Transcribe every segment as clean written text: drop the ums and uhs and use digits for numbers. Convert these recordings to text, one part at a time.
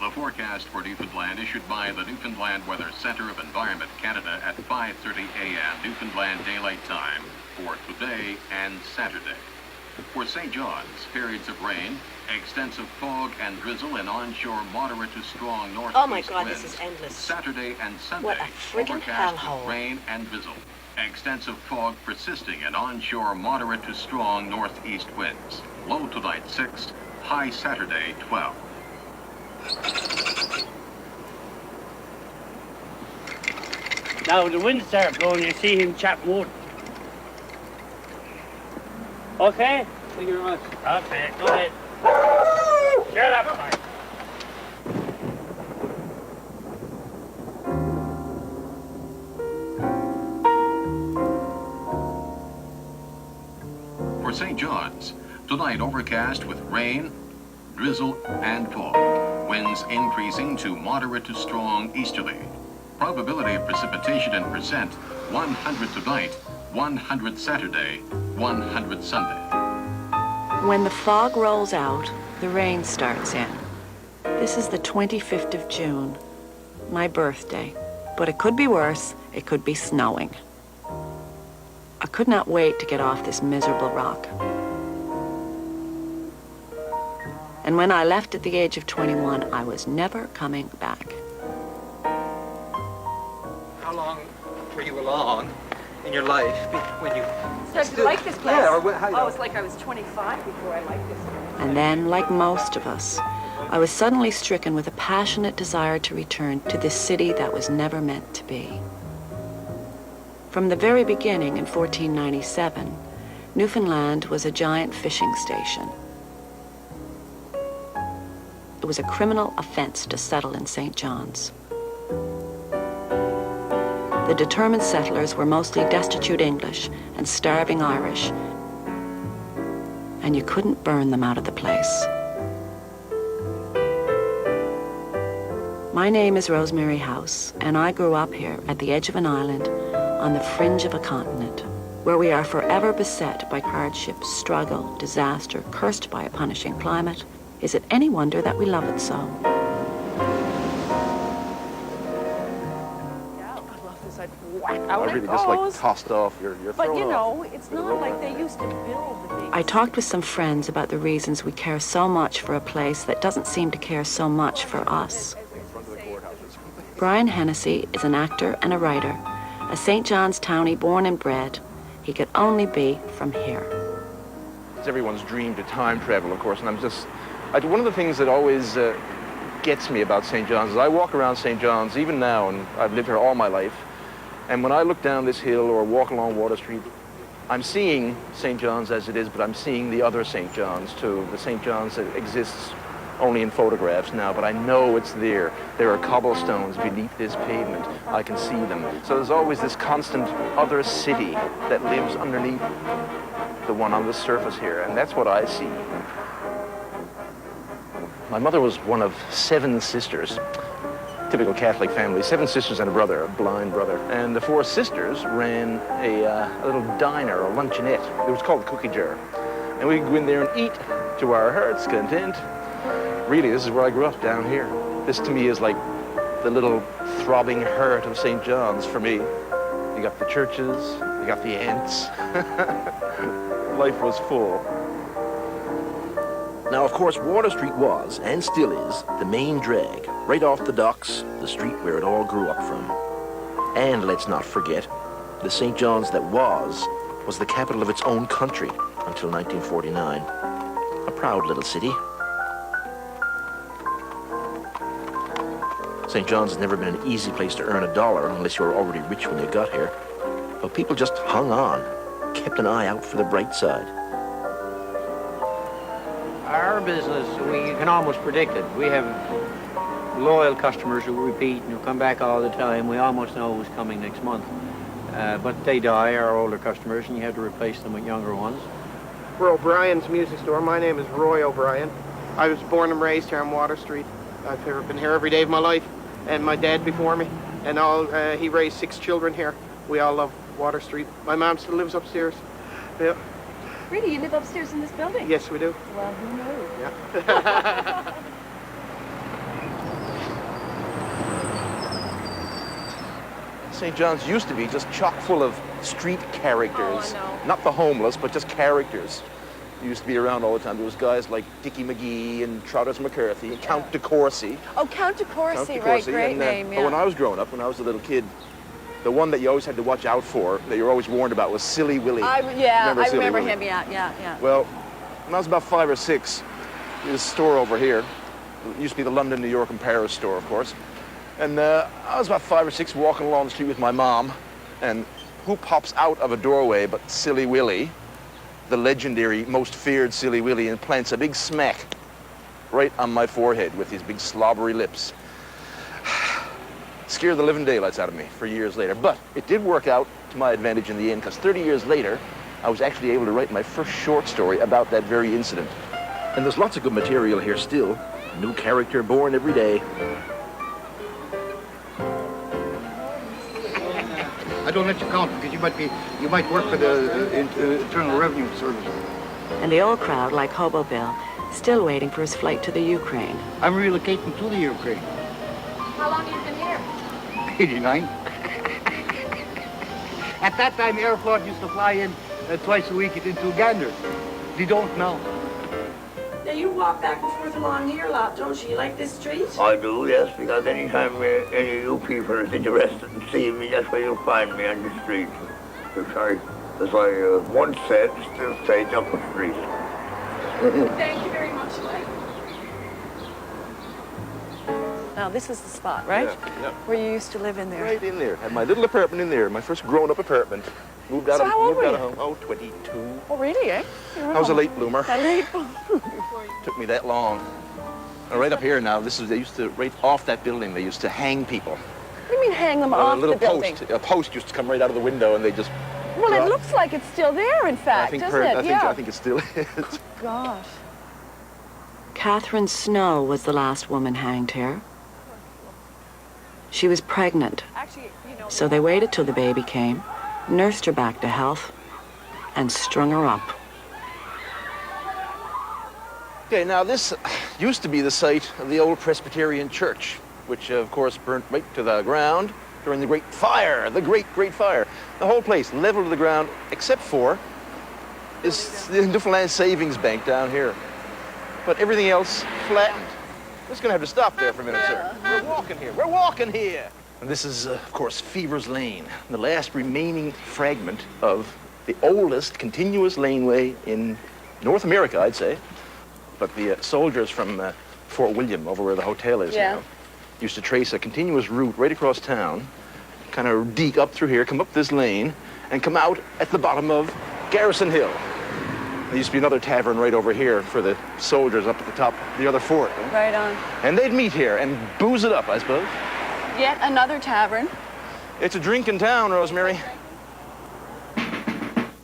The forecast for Newfoundland issued by the Newfoundland Weather Center of Environment Canada at 5:30 a.m. Newfoundland Daylight Time for today and Saturday. For St. John's, periods of rain, extensive fog and drizzle and onshore moderate to strong northeast Oh my God, winds. this is endless. Saturday and Sunday, What a friggin' overcast hellhole. with rain and drizzle. Extensive fog persisting and onshore moderate to strong northeast winds. Low tonight 6, high Saturday 12. Now the wind starts blowing, you see him chap wood. Okay? Thank you very much. Okay, go ahead. Shut up, Mike. For St. John's, tonight overcast with rain, drizzle, and fog. Winds increasing to moderate to strong easterly. Probability of precipitation in percent, 100 tonight, 100 Saturday, 100 Sunday. When the fog rolls out, the rain starts in. This is the 25th of June, my birthday. But it could be worse, it could be snowing. I could not wait to get off this miserable rock. And when I left at the age of 21, I was never coming back. How long were you along in your life when you Started to like this place. Yeah, or how, Oh, it's like I was 25 before I liked this place. And then, like most of us, I was suddenly stricken with a passionate desire to return to this city that was never meant to be. From the very beginning in 1497, Newfoundland was a giant fishing station. It was a criminal offense to settle in St. John's. The determined settlers were mostly destitute English and starving Irish, and you couldn't burn them out of the place. My name is Rosemary House, and I grew up here at the edge of an island on the fringe of a continent, where we are forever beset by hardship, struggle, disaster, cursed by a punishing climate. Is it any wonder that we love it so? I love this. I'd whack out Really it just goes. like tossed off. You're But thrown you off. know, it's not like they used to build the big... I talked with some friends about the reasons we care so much for a place that doesn't seem to care so much for us. Brian Hennessy is an actor and a writer, a St. John's townie born and bred. He could only be from here. It's everyone's dream to time travel, of course, and one of the things that always gets me about St. John's is I walk around St. John's even now, and I've lived here all my life, and when I look down this hill or walk along Water Street, I'm seeing St. John's as it is, but I'm seeing the other St. John's too, the St. John's that exists only in photographs now, but I know it's there. There are cobblestones beneath this pavement. I can see them. So there's always this constant other city that lives underneath the one on the surface here, and that's what I see. My mother was one of 7 sisters, typical Catholic family, 7 sisters and a brother, a blind brother. And the 4 sisters ran a little diner, a luncheonette. It was called the Cookie Jar. And we'd go in there and eat to our heart's content. Really, this is where I grew up, down here. This to me is like the little throbbing heart of St. John's for me. You got the churches, you got the aunts. Life was full. Now, of course, Water Street was, and still is, the main drag, right off the docks, the street where it all grew up from. And let's not forget, the St. John's that was the capital of its own country until 1949. A proud little city. St. John's has never been an easy place to earn $1 unless you were already rich when you got here. But people just hung on, kept an eye out for the bright side. Our business, we can almost predict it. We have loyal customers who repeat and who come back all the time. We almost know who's coming next month. But they die, our older customers, and you have to replace them with younger ones. We're O'Brien's Music Store. My name is Roy O'Brien. I was born and raised here on Water Street. I've been here every day of my life, and my dad before me. And he raised 6 children here. We all love Water Street. My mom still lives upstairs. Yeah. Really? You live upstairs in this building? Yes, we do. Well, who knew? Yeah. St. John's used to be just chock full of street characters. Oh, I know. Not the homeless, but just characters. Used to be around all the time. There was guys like Dickie McGee and Trotters McCarthy and Count de Courcy. Oh, Count de Courcy, Count de right, Courcy. great And, name, But yeah. when I was growing up, when I was a little kid, the one that you always had to watch out for, that you were always warned about, was Silly Willie. I Silly remember Willie? him, yeah. Well, when I was about 5 or 6, there was a store over here. It used to be the London, New York, and Paris store, of course. And I was about 5 or 6 walking along the street with my mom, and who pops out of a doorway but Silly Willie, the legendary, most feared Silly Willie, and plants a big smack right on my forehead with his big slobbery lips. Scared the living daylights out of me for years later. But it did work out to my advantage in the end, because 30 years later, I was actually able to write my first short story about that very incident. And there's lots of good material here still. New character born every day. I don't let you count because you might work for the Internal Revenue Service. And the old crowd, like Hobo Bill, still waiting for his flight to the Ukraine. I'm relocating to the Ukraine. How long have you been here? 89. At that time, Aeroflot used to fly in twice a week into Uganda. They don't now. Now you walk back and forth along here a lot, don't you? You like this street? I do, yes, because anytime any of you people is interested in seeing me, that's where you'll find me on the street. As I once said, still say, up the street. Thank you very much, Mike. Now, this is the spot, right? Yeah. Where you used to live in there. Right in there. Had my little apartment in there, my first grown-up apartment. Moved out So of how old moved out were of home. Oh, 22. Oh, really, eh? I was a late bloomer. A late Took me that long. And right up here now, they used to, right off that building, they used to hang people. What do you mean hang them A off little the building? a post used to come right out of the window, and they just. Well, it looks like it's still there, in fact, doesn't it? I think it still is. Gosh. Catherine Snow was the last woman hanged here. She was pregnant, Actually, you know, so they waited till the baby came, nursed her back to health, and strung her up. Okay, now this used to be the site of the old Presbyterian church, which of course burnt right to the ground during the Great Fire, the Great Fire. The whole place leveled to the ground, except for is the Newfoundland Savings Bank down here. But everything else flattened. We're just gonna have to stop there for a minute, sir. We're walking here. And this is, of course, Fever's Lane, the last remaining fragment of the oldest continuous laneway in North America, I'd say. But the soldiers from Fort William, over where the hotel is now, used to trace a continuous route right across town, kind of deke up through here, come up this lane, and come out at the bottom of Garrison Hill. There used to be another tavern right over here for the soldiers up at the top of the other fort. Eh? right on. And they'd meet here and booze it up, I suppose. Yet another tavern. It's a drinking town, Rosemary.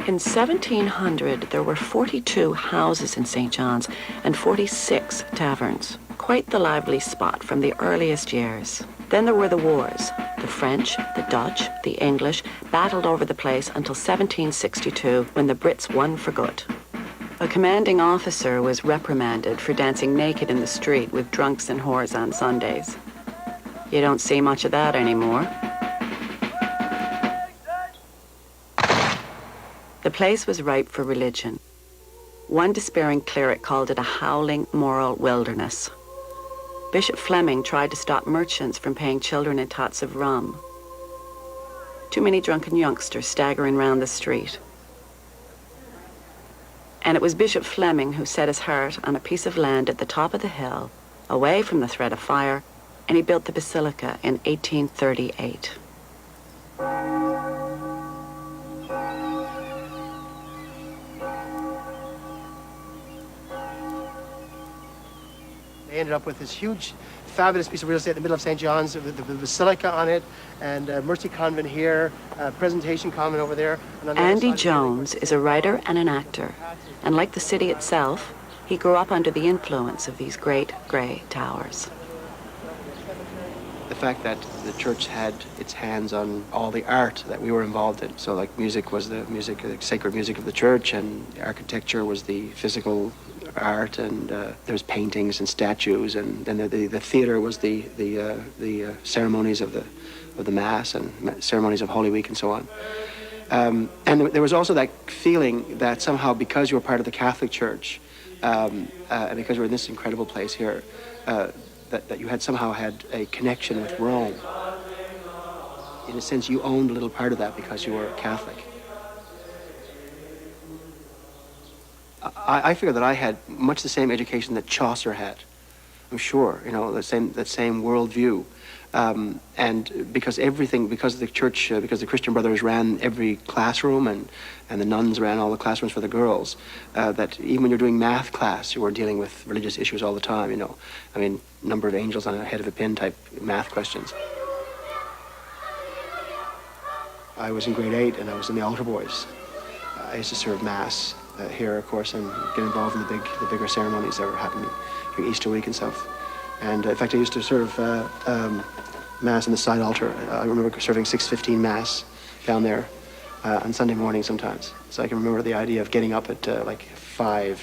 In 1700, there were 42 houses in St. John's and 46 taverns. Quite the lively spot from the earliest years. Then there were the wars. The French, the Dutch, the English battled over the place until 1762, when the Brits won for good. A commanding officer was reprimanded for dancing naked in the street with drunks and whores on Sundays. You don't see much of that anymore. The place was ripe for religion. One despairing cleric called it a howling moral wilderness. Bishop Fleming tried to stop merchants from paying children in tots of rum. Too many drunken youngsters staggering round the street. And it was Bishop Fleming who set his heart on a piece of land at the top of the hill, away from the threat of fire, and he built the basilica in 1838. They ended up with this huge, fabulous piece of real estate in the middle of St. John's, with the basilica on it, and Mercy Convent here, Presentation Convent over there. And on the other Andy side, Jones is a writer and an actor, and like the city itself, he grew up under the influence of these great gray towers. The fact that the church had its hands on all the art that we were involved in. So like music was the sacred music of the church, and architecture was the physical art, and there's paintings and statues, and then the theater was the ceremonies of the Mass and ceremonies of Holy Week and so on. And there was also that feeling that somehow, because you were part of the Catholic Church, and because we're in this incredible place here, that you had somehow had a connection with Rome. In a sense, you owned a little part of that because you were Catholic. I figure that I had much the same education that Chaucer had. I'm sure, you know, that same worldview. And because the church, because the Christian Brothers ran every classroom, and the nuns ran all the classrooms for the girls, that even when you're doing math class, you were dealing with religious issues all the time, you know. I mean, number of angels on a head of a pin type math questions. I was in grade 8 and I was in the altar boys. I used to serve Mass here, of course, and get involved in the bigger ceremonies that were happening during Easter week and stuff. And in fact, I used to serve Mass in the side altar. I remember serving 6:15 Mass down there on Sunday morning sometimes. So I can remember the idea of getting up at like 5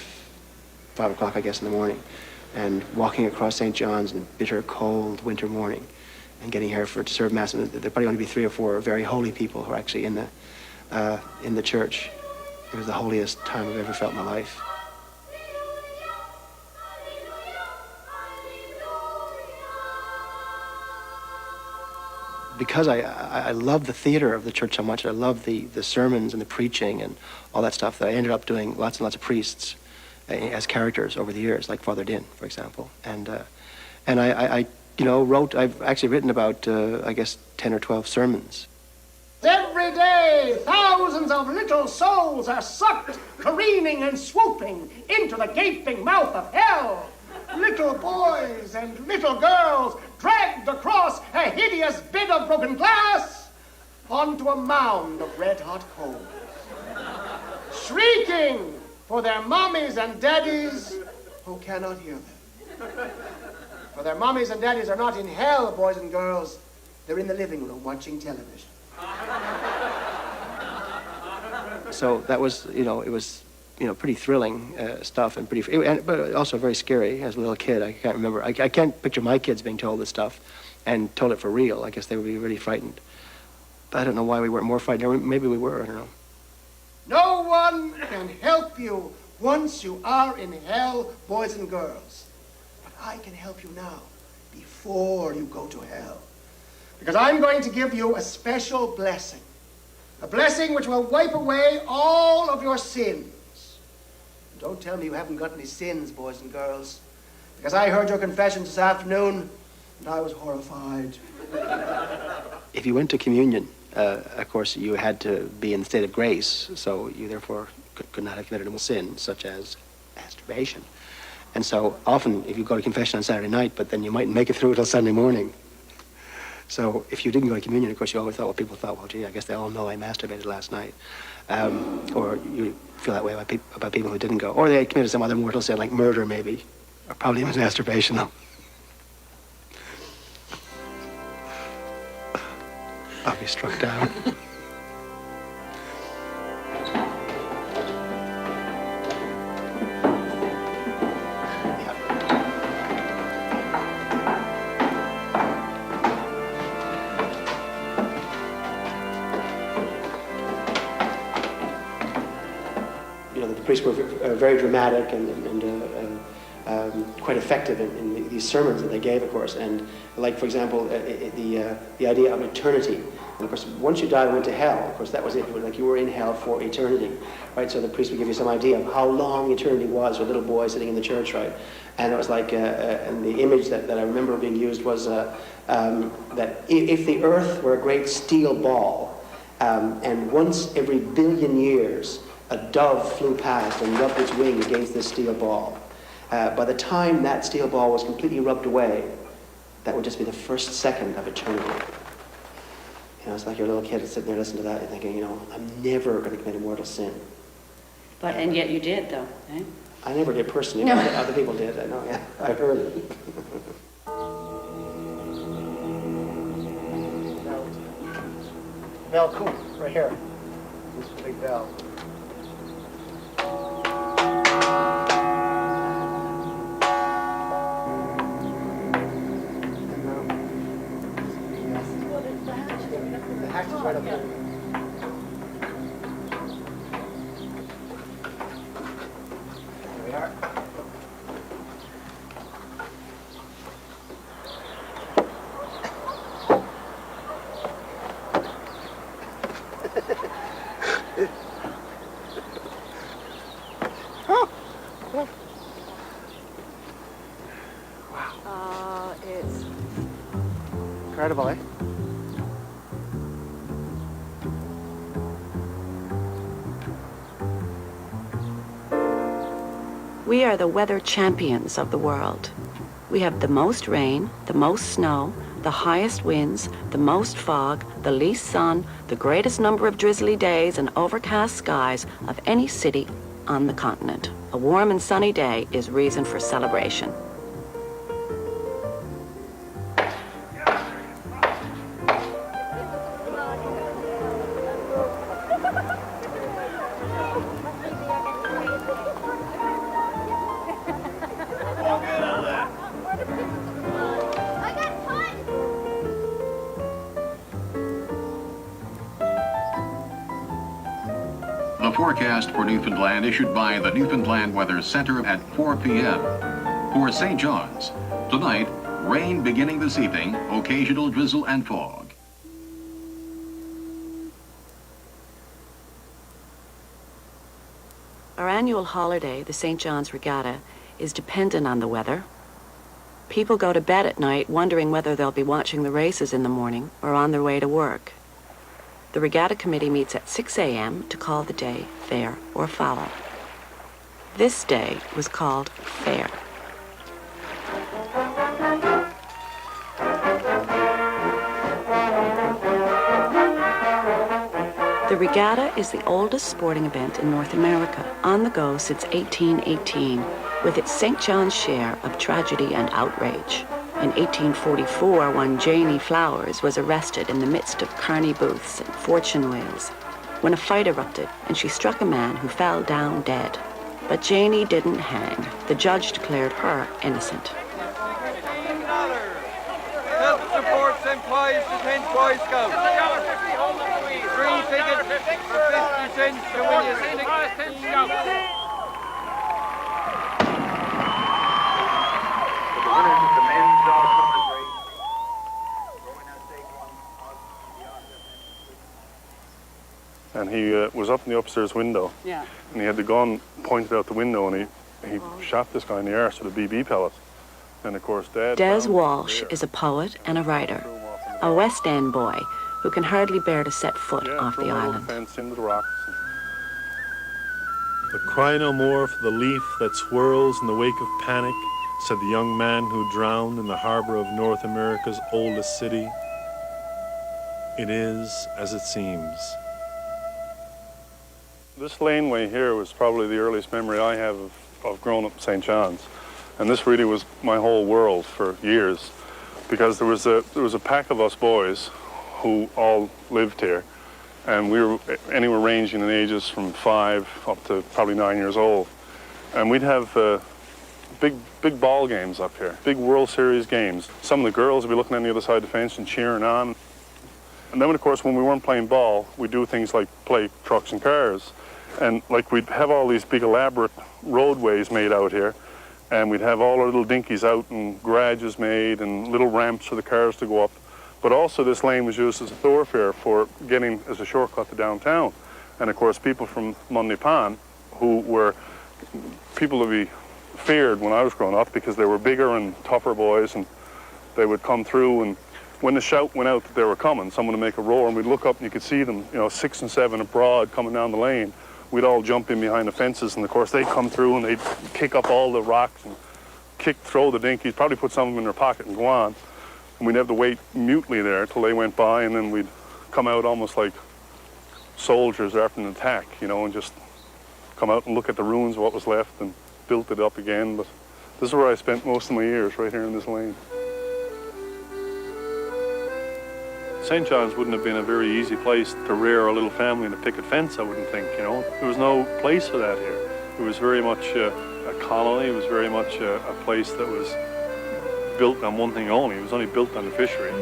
o'clock, I guess, in the morning, and walking across St. John's in a bitter, cold winter morning, and getting here to serve Mass. And there'd probably only be 3 or 4 very holy people who are actually in the church. It was the holiest time I've ever felt in my life. Because I love the theater of the church so much, I love the sermons and the preaching and all that stuff, that I ended up doing lots and lots of priests as characters over the years, like Father Din, for example. And I you know, I've actually written about, I guess, 10 or 12 sermons. Every day, thousands of little souls are sucked, careening and swooping into the gaping mouth of hell. Little boys and little girls dragged across a hideous bit of broken glass onto a mound of red-hot coals, shrieking for their mommies and daddies who cannot hear them. For their mommies and daddies are not in hell, boys and girls. They're in the living room watching television. So that was, you know, it was, you know, pretty thrilling stuff, and but also very scary as a little kid. I can't remember. I can't picture my kids being told this stuff and told it for real. I guess they would be really frightened. But I don't know why we weren't more frightened. Or maybe we were, I don't know. No one can help you once you are in hell, boys and girls. But I can help you now, before you go to hell. Because I'm going to give you a special blessing. A blessing which will wipe away all of your sins. And don't tell me you haven't got any sins, boys and girls. Because I heard your confessions this afternoon, and I was horrified. If you went to communion, of course, you had to be in the state of grace, so you therefore could not have committed a sin, such as masturbation. And so often, if you go to confession on Saturday night, but then you mightn't make it through until Sunday morning. So if you didn't go to communion, of course, you always thought, well, people thought, well, gee, I guess they all know I masturbated last night. Or you feel that way about people who didn't go. Or they committed some other mortal sin, like murder, maybe. Or probably even masturbation, though. I'll be struck down. The priests were very dramatic and quite effective in these sermons that they gave, of course. And like, for example, the idea of eternity. And of course, once you died and went to hell, of course, that was it. It was like you were in hell for eternity, right? So the priest would give you some idea of how long eternity was for little boys sitting in the church, right? And it was like, and the image that I remember being used was that if the earth were a great steel ball, and once every billion years, a dove flew past and rubbed its wing against this steel ball. By the time that steel ball was completely rubbed away, that would just be the first second of eternity. You know, it's like your little kid is sitting there listening to that and thinking, you know, I'm never going to commit a mortal sin. And yet you did, though, eh? I never did personally, but other people did. I know, yeah. I've heard it. Bell Coop, right here. This is a big bell. right up there. There we are. It's Incredible, eh? We are the weather champions of the world. We have the most rain, the most snow, the highest winds, the most fog, the least sun, the greatest number of drizzly days and overcast skies of any city on the continent. A warm and sunny day is reason for celebration. The forecast for Newfoundland issued by the Newfoundland Weather Center at 4 p.m. For St. John's, tonight, rain beginning this evening, occasional drizzle and fog. Our annual holiday, the St. John's Regatta, is dependent on the weather. People go to bed at night wondering whether they'll be watching the races in the morning or on their way to work. The Regatta Committee meets at 6 a.m. to call the day fair or foul. This day was called fair. The regatta is the oldest sporting event in North America, on the go since 1818, with its St. John's share of tragedy and outrage. In 1844, one Janie Flowers was arrested in the midst of carny booths and fortune wheels when a fight erupted and she struck a man who fell down dead. But Janie didn't hang. The judge declared her innocent. Help support St. Pius the 10th Boy Scouts. 3 tickets for 50 cents to win you St. Pius 10th Scouts. And he was up in the upstairs window. Yeah. And he had the gun pointed out the window, and he shot this guy in the arse with a BB pellet. And of course, Dad. Des Walsh is a poet and a writer, a West End boy who can hardly bear to set foot off the island. Fence into the rocks. But cry no more for the leaf that swirls in the wake of panic, said the young man who drowned in the harbor of North America's oldest city. It is as it seems. This laneway here was probably the earliest memory I have of growing up in St. John's. And this really was my whole world for years, because there was a pack of us boys who all lived here, and we were anywhere ranging in ages from 5 up to probably 9 years old. And we'd have big ball games up here, big World Series games. Some of the girls would be looking on the other side of the fence and cheering on. And then, of course, when we weren't playing ball, we'd do things like play trucks and cars. And like we'd have all these big elaborate roadways made out here, and we'd have all our little dinkies out and garages made and little ramps for the cars to go up. But also this lane was used as a thoroughfare for getting as a shortcut to downtown. And of course people from Mundy Pond, who were people to be feared when I was growing up because they were bigger and tougher boys, and they would come through, and when the shout went out that they were coming, someone would make a roar, and we'd look up and you could see them, 6 and 7 abroad coming down the lane. We'd all jump in behind the fences, and of course they'd come through and they'd kick up all the rocks and throw the dinkies, probably put some of them in their pocket and go on. And we'd have to wait mutely there till they went by, and then we'd come out almost like soldiers after an attack, and just come out and look at the ruins of what was left and built it up again. But this is where I spent most of my years, right here in this lane. St. John's wouldn't have been a very easy place to rear a little family in a picket fence, I wouldn't think, There was no place for that here. It was very much a colony. It was very much a place that was built on one thing only. It was only built on the fishery.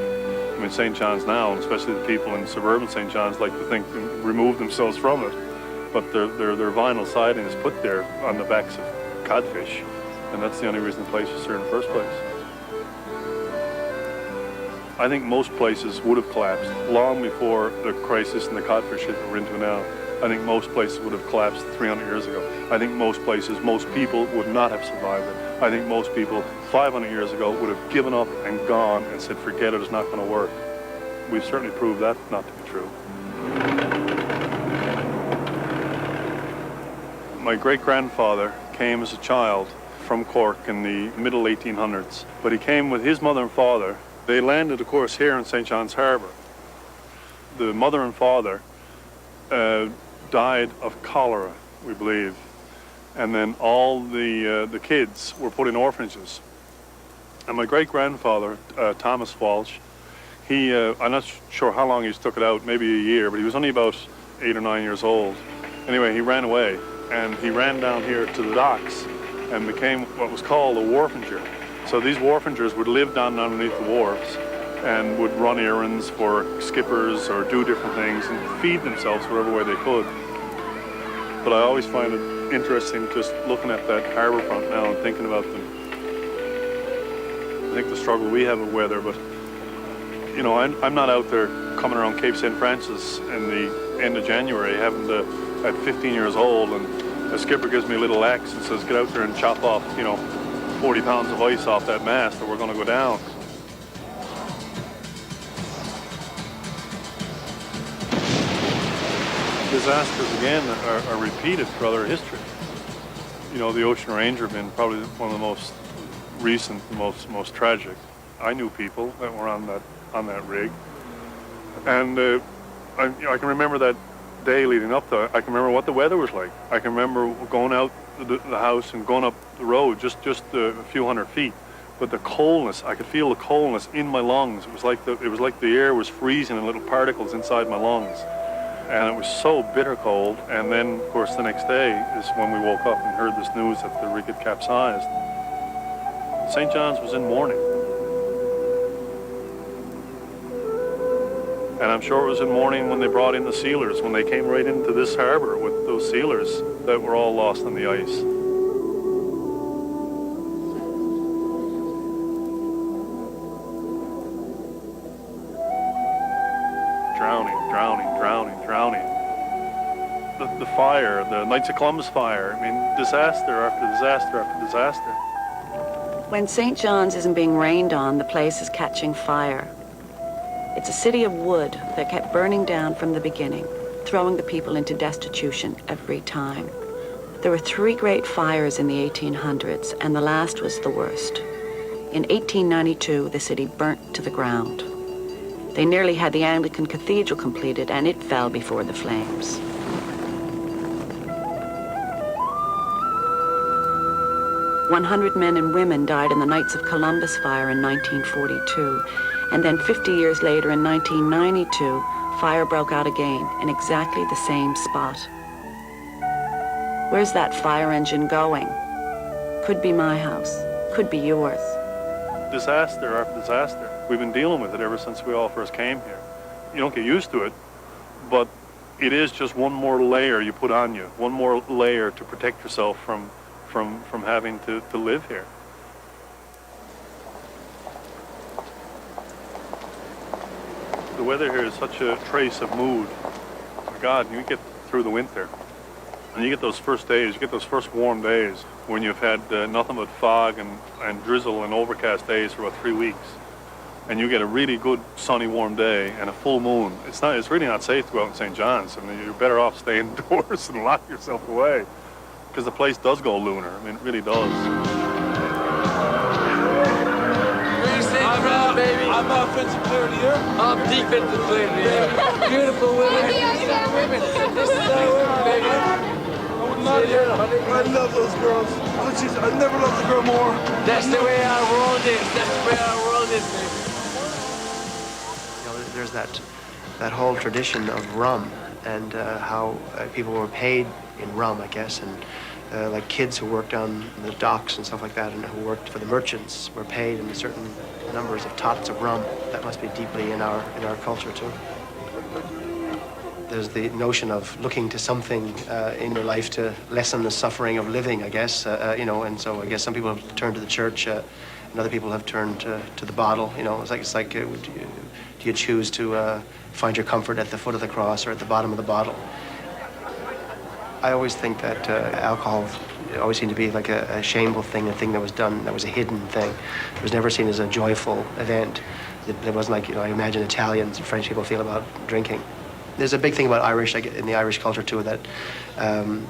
I mean, St. John's now, and especially the people in suburban St. John's, like to think and remove themselves from it. But their vinyl siding is put there on the backs of codfish, and that's the only reason the place was there in the first place. I think most places would have collapsed long before the crisis and the codfish that we're into now. I think most places would have collapsed 300 years ago. I think most places, most people would not have survived it. I think most people 500 years ago would have given up and gone and said, forget it, it's not going to work. We've certainly proved that not to be true. My great-grandfather came as a child from Cork in the middle 1800s, but he came with his mother and father. They landed, of course, here in St. John's Harbour. The mother and father died of cholera, we believe, and then all the kids were put in orphanages. And my great-grandfather, Thomas Walsh, I'm not sure how long he stuck it out, maybe a year, but he was only about 8 or 9 years old. Anyway, he ran away, and he ran down here to the docks and became what was called a wharfinger. So these wharfingers would live down underneath the wharves and would run errands for skippers or do different things and feed themselves whatever way they could. But I always find it interesting just looking at that harbour front now and thinking about them. I think the struggle we have with weather, but you know, I'm not out there coming around Cape St. Francis in the end of January having to, at 15 years old, and a skipper gives me a little axe and says, get out there and chop off, you know, 40 pounds of ice off that mast or we're going to go down. Disasters, again, are repeated throughout our history. You know, the Ocean Ranger being probably one of the most recent, most tragic. I knew people that were on that rig, and I can remember that day leading up to it. I can remember what the weather was like. I can remember going out the house and going up the road just a few hundred feet, but the coldness, I could feel the coldness in my lungs. It was like the air was freezing in little particles inside my lungs, and it was so bitter cold. And then, of course, the next day is when we woke up and heard this news that the rig had capsized. St. John's was in mourning. And I'm sure it was in mourning when they brought in the sealers, when they came right into this harbour with those sealers that were all lost on the ice. Drowning. The fire, the Knights of Columbus fire, I mean, disaster after disaster after disaster. When St. John's isn't being rained on, the place is catching fire. It's a city of wood that kept burning down from the beginning, throwing the people into destitution every time. There were 3 great fires in the 1800s, and the last was the worst. In 1892, the city burnt to the ground. They nearly had the Anglican Cathedral completed, and it fell before the flames. "100 men and women died in the Knights of Columbus fire in 1942. And then 50 years later, in 1992, fire broke out again in exactly the same spot. Where's that fire engine going? Could be my house, could be yours. Disaster after disaster. We've been dealing with it ever since we all first came here. You don't get used to it, but it is just one more layer you put on you, one more layer to protect yourself from having to live here. The weather here is such a trace of mood. Oh my God, you get through the winter, and you get those first days, you get those first warm days when you've had nothing but fog and drizzle and overcast days for about 3 weeks, and you get a really good sunny warm day and a full moon. It's really not safe to go out in St. John's. I mean, you're better off staying indoors and lock yourself away, because the place does go lunar. I mean, it really does. I'm offensive player of the year. I'm defensive player of the year. Beautiful women. This is our women, baby. I would not hear them. I love those girls. Oh, jeez, I never loved a girl more. That's the way our world is. That's the way our world is, baby. You know, there's that whole tradition of rum and how people were paid in rum, I guess, and like kids who worked on the docks and stuff like that, and who worked for the merchants, were paid in certain numbers of tots of rum. That must be deeply in our culture too. There's the notion of looking to something in your life to lessen the suffering of living, I guess, you know, and so I guess some people have turned to the church, and other people have turned to the bottle, you know. It's like do you choose to find your comfort at the foot of the cross or at the bottom of the bottle? I always think that alcohol always seemed to be like a shameful thing, a thing that was done, that was a hidden thing. It was never seen as a joyful event. It wasn't like, you know, I imagine Italians and French people feel about drinking. There's a big thing about Irish, like in the Irish culture too, that,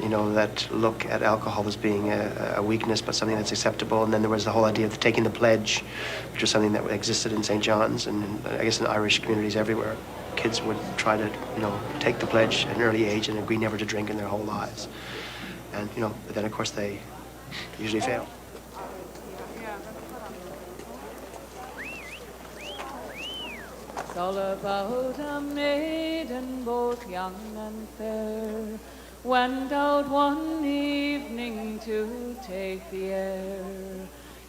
you know, that look at alcohol as being a weakness, but something that's acceptable. And then there was the whole idea of taking the pledge, which was something that existed in St. John's and I guess in Irish communities everywhere. Kids would try to, you know, take the pledge at an early age and agree never to drink in their whole lives. And, you know, then of course they usually fail. It's all about a maiden, both young and fair, went out one evening to take the air.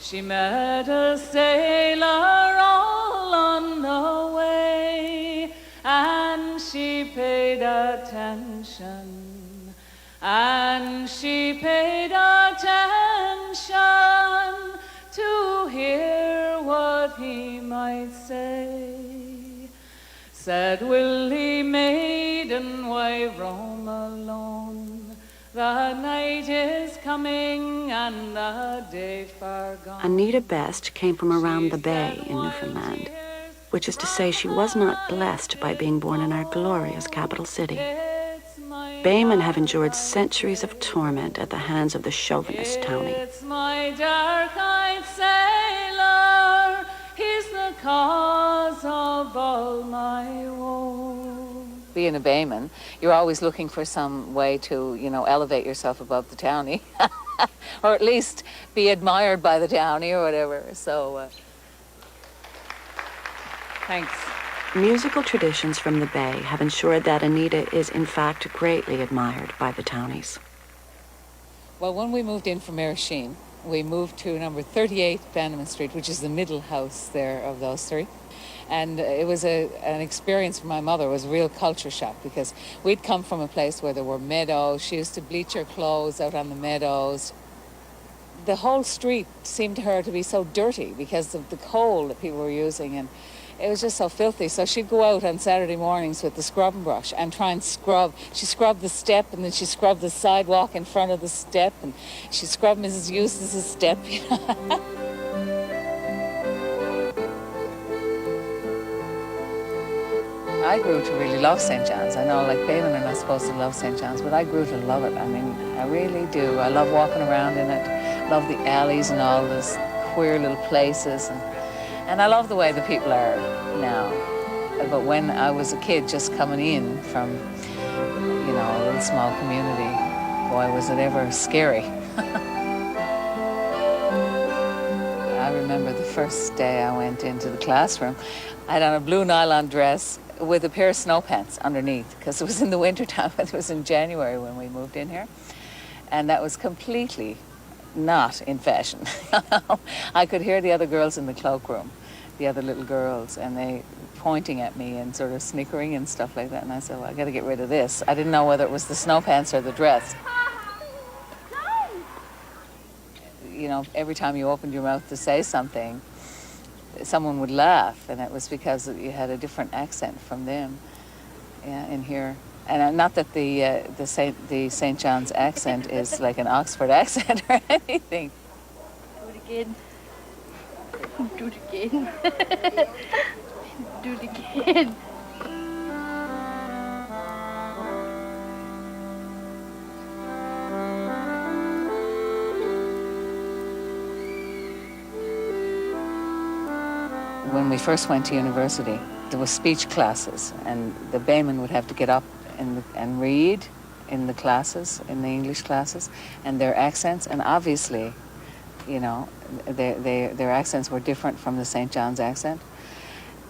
She met a sailor all on the way, and she paid attention, and she paid attention to hear what he might say. Said, Willie, maiden, why roam alone? The night is coming and the day far gone. Anita Best came from around the bay in Newfoundland, which is to say she was not blessed by being born in our glorious capital city. Baymen have endured centuries of torment at the hands of the chauvinist townie. It's my dark-eyed sailor, he's the cause of all my woe. Being a Bayman, you're always looking for some way to, you know, elevate yourself above the townie, or at least be admired by the townie or whatever. So, thanks. Musical traditions from the Bay have ensured that Anita is in fact greatly admired by the townies. Well, when we moved in from Erisheen, we moved to number 38 Bannerman Street, which is the middle house there of those three. And it was an experience for my mother. It was a real culture shock because we'd come from a place where there were meadows. She used to bleach her clothes out on the meadows. The whole street seemed to her to be so dirty because of the coal that people were using, and it was just so filthy. So she'd go out on Saturday mornings with the scrubbing brush and try and scrub. She scrubbed the step, and then she scrubbed the sidewalk in front of the step, and she scrubbed Mrs. Eustace's step, you know. I grew to really love St. John's. I know, like, Baymen are not supposed to love St. John's, but I grew to love it. I mean, I really do. I love walking around in it, love the alleys and all those queer little places, and I love the way the people are now. But when I was a kid just coming in from, you know, a little small community, boy, was it ever scary. I remember the first day I went into the classroom, I had on a blue nylon dress with a pair of snow pants underneath, because it was in the winter time. It was in January when we moved in here, and that was completely not in fashion. I could hear the other girls in the cloakroom, the other little girls, and they pointing at me and sort of snickering and stuff like that, and I said, well, I got to get rid of this. I didn't know whether it was the snow pants or the dress. You know, every time you opened your mouth to say something, someone would laugh, and it was because you had a different accent from them, yeah, in here. And not that the St. John's accent is like an Oxford accent or anything. Do it again. Do it again. Do it again. When we first went to university, there were speech classes, and the Baymen would have to get up and read in the classes, in the English classes, and their accents, and obviously, you know, their accents were different from the St. John's accent.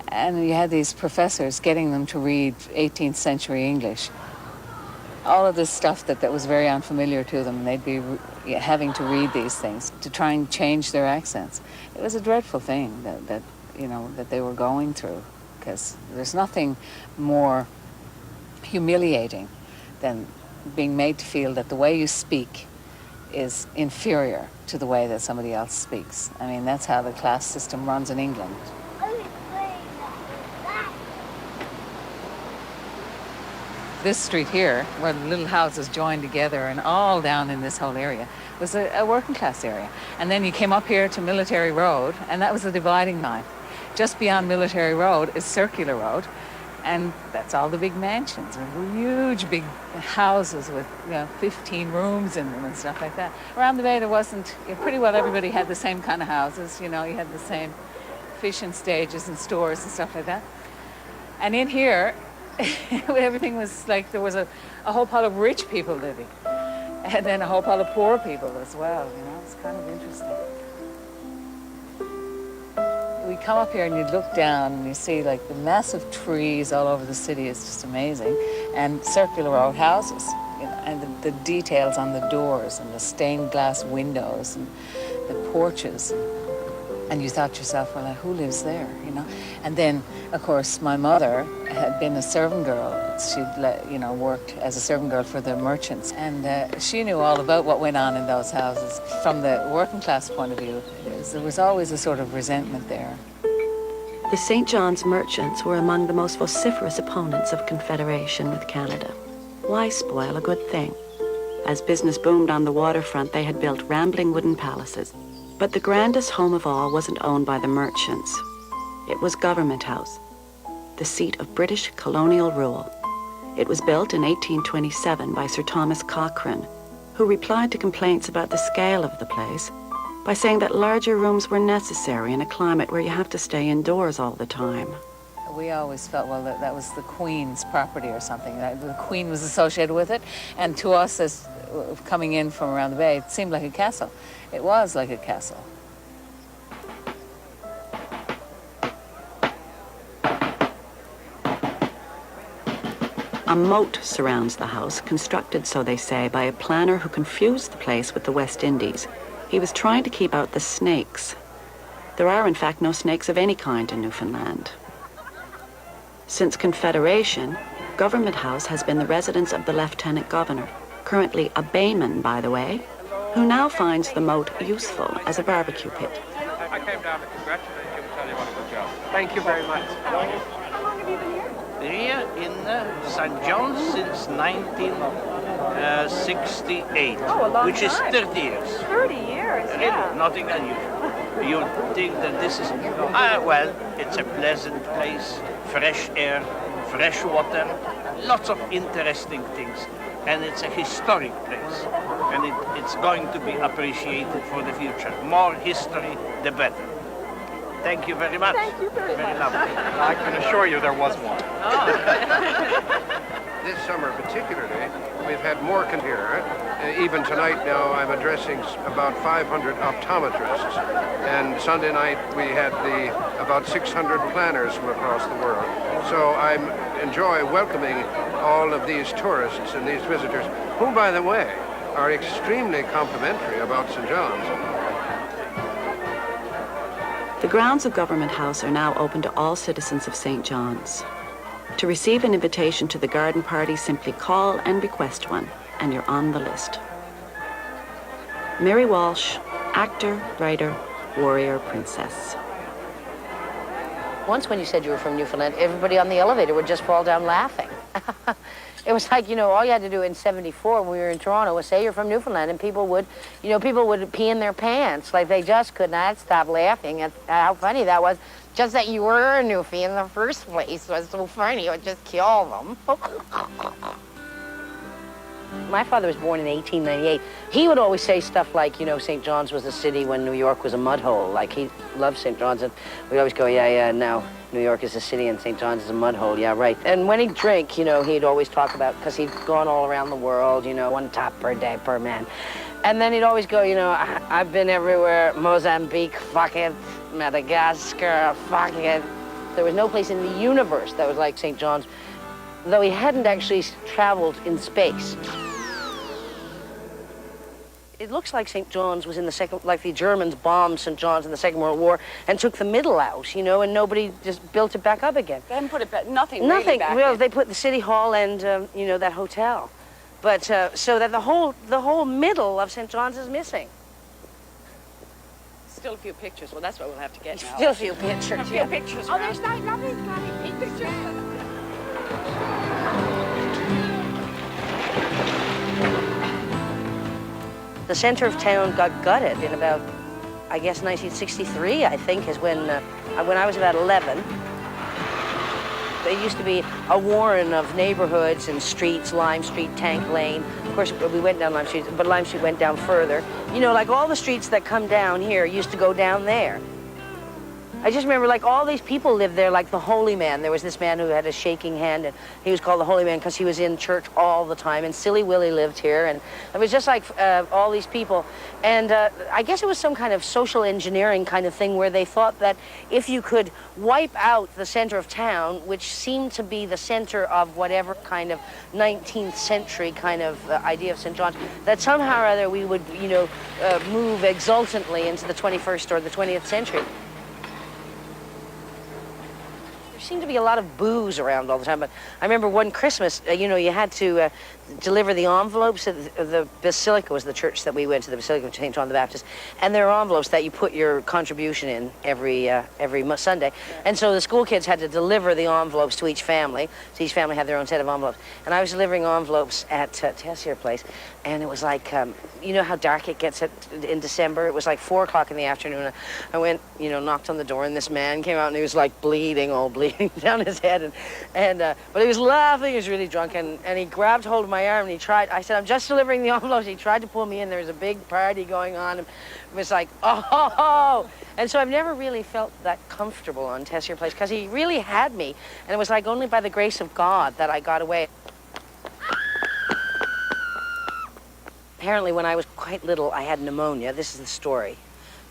And you had these professors getting them to read 18th century English. all of this stuff that was very unfamiliar to them, and they'd be having to read these things to try and change their accents. It was a dreadful thing that they were going through, because there's nothing more humiliating than being made to feel that the way you speak is inferior to the way that somebody else speaks. I mean, that's how the class system runs in England. This street here, where the little houses joined together and all down in this whole area, was a working class area. And then you came up here to Military Road, and that was the dividing line. Just beyond Military Road is Circular Road, and that's all the big mansions and huge big houses with 15 rooms in them and stuff like that. Around the bay there wasn't, pretty well everybody had the same kind of houses, you had the same fishing stages and stores and stuff like that. And in here, everything was like there was a whole pile of rich people living, and then a whole pile of poor people as well. It's kind of interesting. We come up here and you look down and you see like the massive trees all over the city is just amazing, and circular road houses, and the details on the doors and the stained glass windows and the porches. And you thought to yourself, well, who lives there, And then, of course, my mother had been a servant girl. She'd, worked as a servant girl for the merchants. And she knew all about what went on in those houses. From the working class point of view, there was always a sort of resentment there. The St. John's merchants were among the most vociferous opponents of Confederation with Canada. Why spoil a good thing? As business boomed on the waterfront, they had built rambling wooden palaces. But the grandest home of all wasn't owned by the merchants. It was Government House, the seat of British colonial rule. It was built in 1827 by Sir Thomas Cochrane, who replied to complaints about the scale of the place by saying that larger rooms were necessary in a climate where you have to stay indoors all the time. We always felt, well, that was the Queen's property or something. The Queen was associated with it, and to us, as coming in from around the bay, it seemed like a castle. It was like a castle. A moat surrounds the house, constructed, so they say, by a planner who confused the place with the West Indies. He was trying to keep out the snakes. There are, in fact, no snakes of any kind in Newfoundland. Since Confederation, Government House has been the residence of the Lieutenant Governor, currently a bayman, by the way, who now finds the moat useful as a barbecue pit. I came down to congratulate you and tell you what a good job. Thank you very much. How long have you been here? Here in St. John's since 1968, Oh, a long which is time. 30 years. 30 years, Really, yeah. nothing unusual. You think that this is, well, it's a pleasant place, fresh air, fresh water, lots of interesting things. And it's a historic place, and it's going to be appreciated for the future. More history, the better. Thank you very much. Thank you very much. lovely. I can assure you there was one. This summer particularly, we've had more here. Even tonight now I'm addressing about 500 optometrists. And Sunday night we had about 600 planners from across the world. So I enjoy welcoming all of these tourists and these visitors, who, by the way, are extremely complimentary about St. John's. The grounds of Government House are now open to all citizens of St. John's. To receive an invitation to the garden party, simply call and request one, and you're on the list. Mary Walsh, actor, writer, warrior, princess. Once when you said you were from Newfoundland, everybody on the elevator would just fall down laughing. It was like, all you had to do in '74 when we were in Toronto was say you're from Newfoundland, and people would pee in their pants. Like, they just could not stop laughing at how funny that was. Just that you were a Newfie in the first place was so funny, it would just kill them. My father was born in 1898. He would always say stuff like, St. John's was a city when New York was a mud hole. Like, he loved St. John's, and we'd always go, yeah, no, New York is a city and St. John's is a mud hole, yeah, right. And when he'd drink, he'd always talk about, because he'd gone all around the world, 1 top per day per man. And then he'd always go, I've been everywhere, Mozambique, fuck it, Madagascar, fuck it. There was no place in the universe that was like St. John's. though he hadn't actually traveled in space. It looks like St. John's was in the second, like the Germans bombed St. John's in the Second World War and took the middle out, you know, and nobody just built it back up again. They haven't put it back, nothing Nothing. really back Well, in. they put the city hall and, you know, that hotel. But, so that the whole middle of St. John's is missing. Still a few pictures. Well, that's what we'll have to get now. Still a few pictures, A few yeah. pictures. Oh, there's not nothing, Connie. Pictures. The center of town got gutted in about, I guess, 1963, I think, is when I was about 11. There used to be a warren of neighborhoods and streets, Lime Street, Tank Lane. Of course, we went down Lime Street, but Lime Street went down further. You know, like all the streets that come down here used to go down there. I just remember, like, all these people lived there, like the Holy Man. There was this man who had a shaking hand, and he was called the Holy Man because he was in church all the time, and Silly Willie lived here, and it was just like all these people. And I guess it was some kind of social engineering kind of thing where they thought that if you could wipe out the center of town, which seemed to be the center of whatever kind of 19th century kind of idea of St. John's, that somehow or other we would, you know, move exultantly into the 21st or the 20th century. There seemed to be a lot of booze around all the time, but I remember one Christmas, you know, you had to deliver the envelopes. The Basilica was the church that we went to, the Basilica of St. John the Baptist, and there are envelopes that you put your contribution in every Sunday. And so the school kids had to deliver the envelopes to each family. So each family had their own set of envelopes. And I was delivering envelopes at Tessier Place, and it was like, you know how dark it gets in December? It was like 4 o'clock in the afternoon. I went, you know, knocked on the door, and this man came out, and he was like bleeding down his head, but he was laughing. He was really drunk, and he grabbed hold of my arm, and he tried. I said, "I'm just delivering the envelopes." He tried to pull me in. There was a big party going on, and it was like, oh. And so I've never really felt that comfortable on Tessier Place because he really had me, and it was like only by the grace of God that I got away. Apparently, when I was quite little, I had pneumonia. This is the story.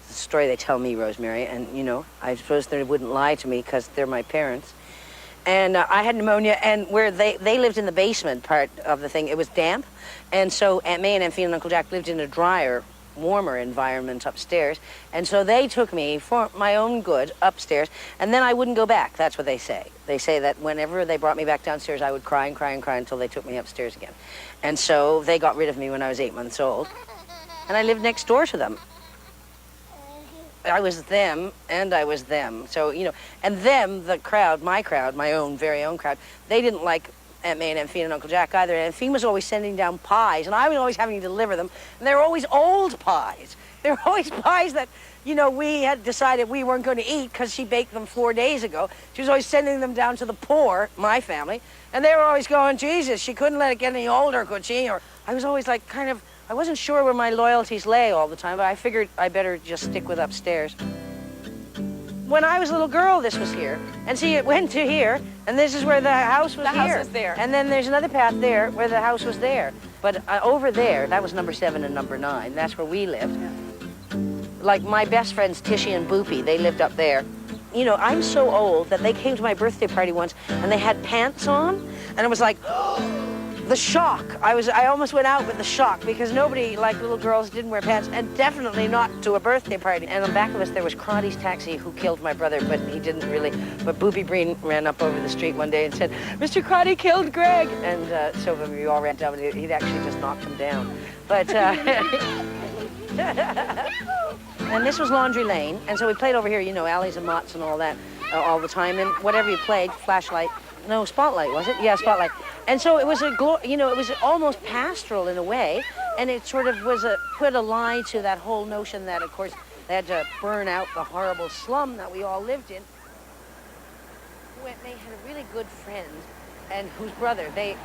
The story they tell me, Rosemary, and you know, I suppose they wouldn't lie to me because they're my parents. And I had pneumonia, and where they lived in the basement part of the thing, it was damp, and so Aunt May and Aunt Fina and Uncle Jack lived in a drier, warmer environment upstairs, and so they took me for my own good upstairs, and then I wouldn't go back. That's what they say. They say that whenever they brought me back downstairs, I would cry and cry and cry until they took me upstairs again. And so they got rid of me when I was 8 months old, and I lived next door to them. I was them, and I was them. So, you know, and them, the crowd, my own, very own crowd, they didn't like Aunt May and Aunt Fina and Uncle Jack either. And Aunt Fina was always sending down pies, and I was always having to deliver them, and they were always old pies. They were always pies that, you know, we had decided we weren't going to eat because she baked them 4 days ago. She was always sending them down to the poor, my family, and they were always going, Jesus, she couldn't let it get any older, could she? Or I was always like kind of, I wasn't sure where my loyalties lay all the time, but I figured I better just stick with upstairs. When I was a little girl, this was here. And see, it went to here, and this is where the house was here. The house is there. And then there's another path there where the house was there. But over there, that was number 7 and number 9. That's where we lived. Like my best friends, Tishy and Boopy, they lived up there. You know, I'm so old that they came to my birthday party once, and they had pants on, and it was like, the shock. I almost went out with the shock because nobody, like little girls, didn't wear pants, and definitely not to a birthday party. And on the back of us, there was Crotty's taxi, who killed my brother, but he didn't really. But Boopy Breen ran up over the street one day and said, "Mr. Crotty killed Greg," and so we all ran down, and he'd actually just knocked him down. But and this was Laundry Lane, and so we played over here, you know, alleys and mots and all that, all the time, and whatever you played, Flashlight. No, Spotlight, was it? Yeah, Spotlight. And so it was you know, it was almost pastoral in a way, and it sort of was put a lie to that whole notion that, of course, they had to burn out the horrible slum that we all lived in. Aunt May had a really good friend, and whose brother, they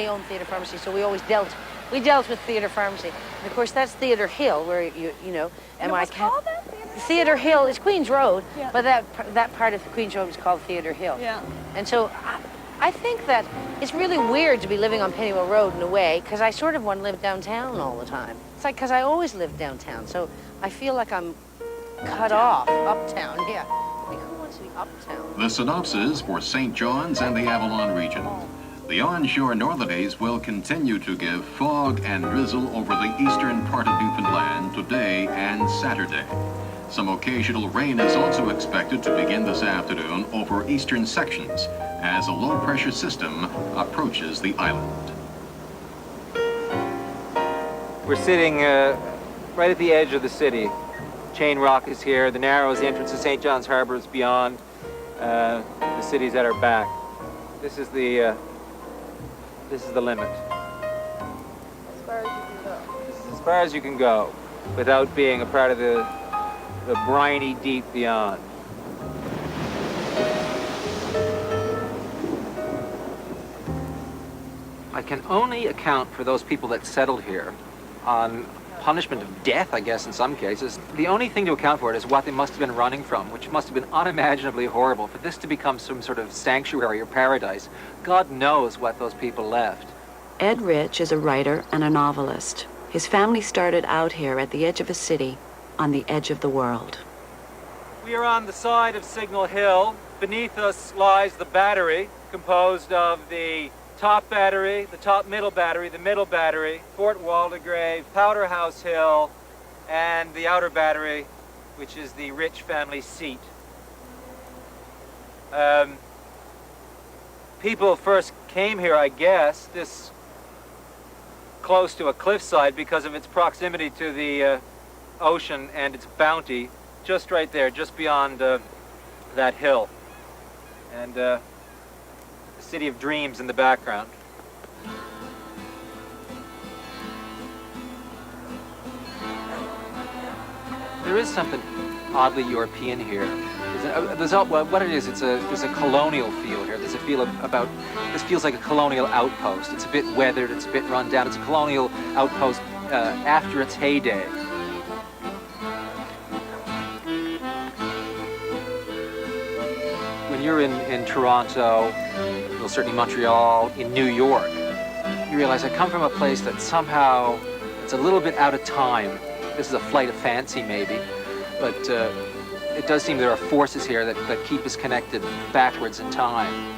owned Theatre Pharmacy, so we always dealt with Theatre Pharmacy. And of course, that's Theatre Hill, where you know, and what's called that? Theatre Hill is Queen's Road, yeah. But that part of Queen's Road was called Theatre Hill. Yeah. And so I think that it's really weird to be living on Pennywell Road in a way, because I sort of want to live downtown all the time. It's like, because I always lived downtown, so I feel like I'm cut off, uptown, yeah. Like, who wants to be uptown? The synopsis for St. John's and the Avalon region. The onshore northerlies will continue to give fog and drizzle over the eastern part of Newfoundland today and Saturday. Some occasional rain is also expected to begin this afternoon over eastern sections as a low-pressure system approaches the island. We're sitting right at the edge of the city. Chain Rock is here, the Narrows, the entrance to St. John's Harbour is beyond, the city's at our back. This is the limit. As far as you can go. This is as far as you can go without being a part of the briny deep beyond. I can only account for those people that settled here on punishment of death, I guess, in some cases. The only thing to account for it is what they must have been running from, which must have been unimaginably horrible. For this to become some sort of sanctuary or paradise, God knows what those people left. Ed Rich is a writer and a novelist. His family started out here at the edge of a city, on the edge of the world. We are on the side of Signal Hill. Beneath us lies the battery, composed of the top battery, the top middle battery, the middle battery, Fort Waldegrave, Powder House Hill, and the outer battery, which is the Rich family seat. People first came here, I guess, this close to a cliffside because of its proximity to the ocean and its bounty, just right there, just beyond that hill. And the City of Dreams in the background. There is something oddly European here. What it is, there's a colonial feel here. There's a feel about, this feels like a colonial outpost. It's a bit weathered, it's a bit run down. It's a colonial outpost after its heyday. When you're in Toronto, well, certainly Montreal, in New York, you realize I come from a place that somehow, it's a little bit out of time. This is a flight of fancy, maybe, but it does seem there are forces here that keep us connected backwards in time.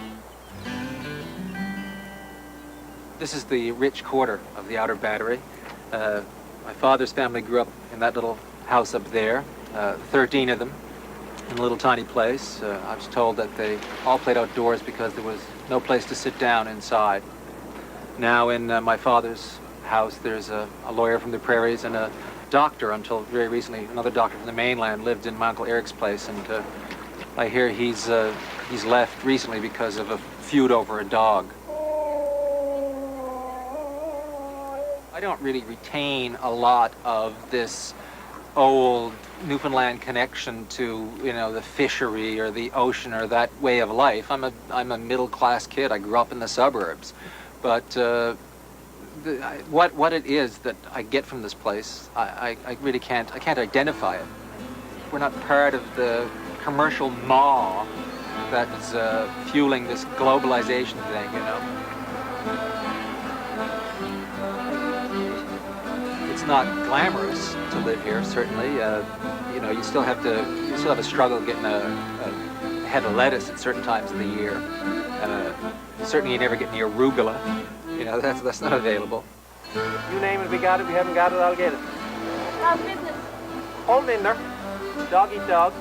This is the Rich quarter of the Outer Battery. My father's family grew up in that little house up there, 13 of them, in a little tiny place. I was told that they all played outdoors because there was no place to sit down inside. Now in my father's house, there's a lawyer from the prairies and a doctor. Until very recently, another doctor from the mainland lived in my Uncle Eric's place, and I hear he's left recently because of a feud over a dog. I don't really retain a lot of this old Newfoundland connection to, you know, the fishery or the ocean or that way of life. I'm a middle-class kid. I grew up in the suburbs, but what it is that I get from this place, I really can't identify it. We're not part of the commercial maw that's fueling this globalization thing, you know. It's not glamorous to live here, certainly. You know, you still have a struggle getting a head of lettuce at certain times of the year. Certainly you never get any arugula. You know, that's not available. You name it, we got it. We haven't got it, I'll get it. How's business? Hold in there. Dog eat dog.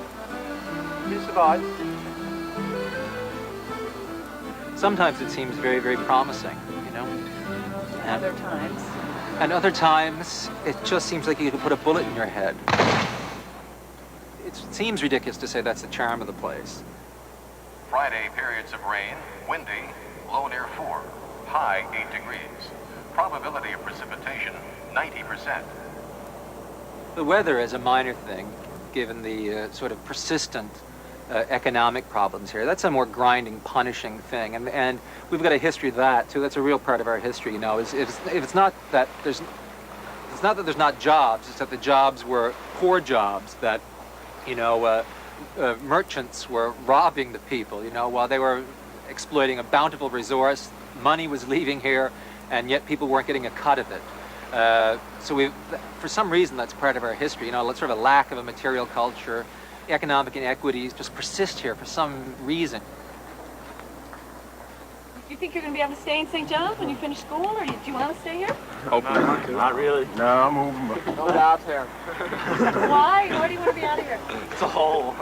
You survive. Sometimes it seems very, very promising, you know. Other times. And other times, it just seems like you could put a bullet in your head. It seems ridiculous to say that's the charm of the place. Friday, periods of rain, windy, low near 4, high 8 degrees. Probability of precipitation, 90%. The weather is a minor thing, given the sort of persistent economic problems here. That's a more grinding, punishing thing, and we've got a history of that too. That's a real part of our history, you know. It's not that there's not jobs. It's that the jobs were poor jobs. That, you know, merchants were robbing the people, you know, while they were exploiting a bountiful resource. Money was leaving here, and yet people weren't getting a cut of it. So for some reason, that's part of our history. You know, sort of a lack of a material culture. Economic inequities just persist here for some reason. think you're going to be able to stay in St. John's when you finish school, or do you want to stay here? Hopefully. Not really. No, I'm moving. Not out here. Why? Why do you want to be out of here? It's a hole.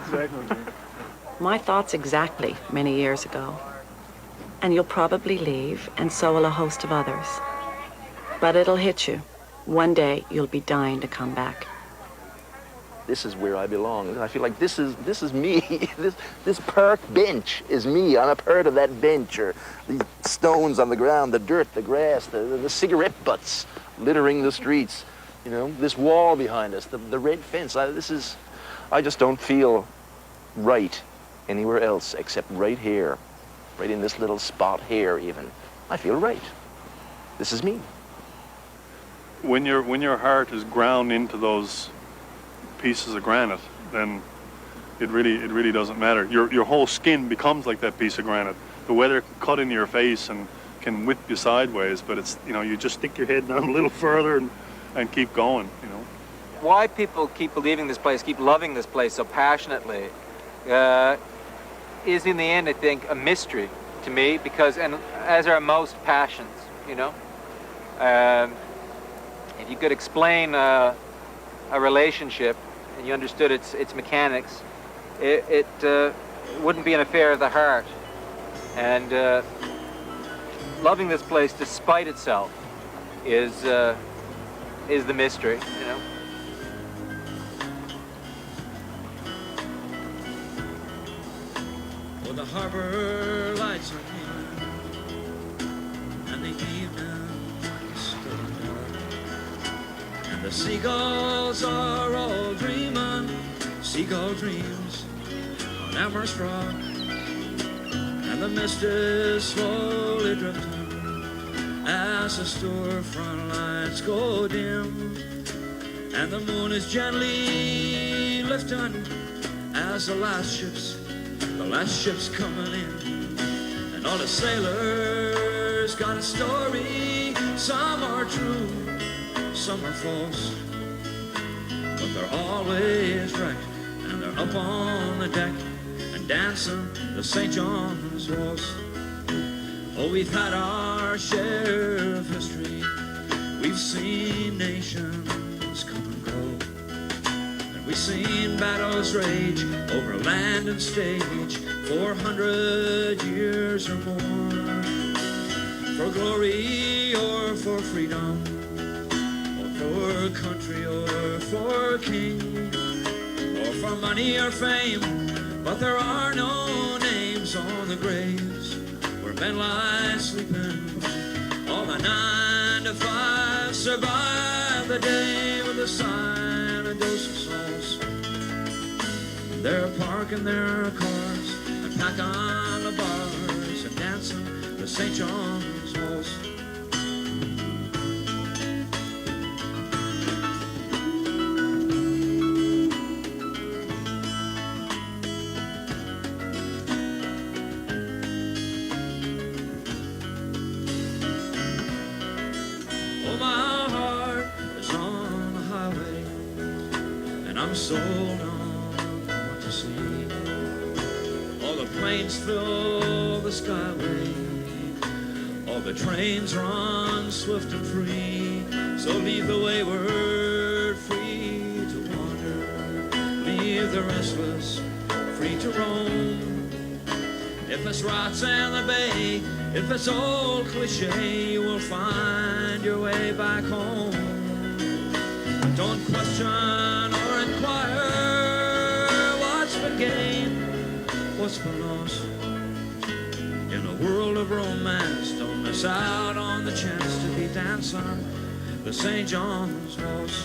Exactly. My thoughts exactly many years ago. And you'll probably leave, and so will a host of others. But it'll hit you. One day, you'll be dying to come back. This is where I belong. I feel like this is me. This park bench is me. I'm a part of that bench, or these stones on the ground, the dirt, the grass, the cigarette butts littering the streets. You know, this wall behind us, the red fence. I just don't feel right anywhere else except right here, right in this little spot here even. I feel right. This is me. When your heart is ground into those pieces of granite, then it really doesn't matter. Your whole skin becomes like that piece of granite. The weather can cut into your face and can whip you sideways, but it's, you know, you just stick your head down a little further and keep going, you know. Why people keep believing this place, keep loving this place so passionately, is in the end, I think, a mystery to me, because, and as are most passions, you know. If you could explain a relationship and you understood its mechanics, it wouldn't be an affair of the heart. And loving this place despite itself is the mystery, you know. Well, the harbor lights are neon, and the evening is still dark, and the seagulls are all dreaming seagull dreams on Amherst Rock, and the mist is slowly drifting as the storefront lights go dim, and the moon is gently lifting as the last ship's coming in, and all the sailors got a story. Some are true, some are false, but they're always right, and they're up on the deck and dancing the St. John's waltz. Oh, we've had our share of history. We've seen nations come and go, and we've seen battles rage over land and stage 400 years or more, for glory or for freedom, or for country or for king, or for money or fame. But there are no names on the graves where men lie sleeping. All the 9 to 5 survive the day with a sigh and a dose of sauce. They're parking their cars and pack on the bars and dancing the St. John's waltz. Oh, my heart is on the highway, and I'm sold on what to see. All the planes fill the skyway, all the trains run swift and free. So leave the wayward free to wander, leave the restless free to roam. If it's rots in the bay, if it's old cliche, you will find your way back home. Don't question or inquire what's been gained, what's been lost. In a world of romance, don't miss out on the chance to be dancing the St. John's waltz.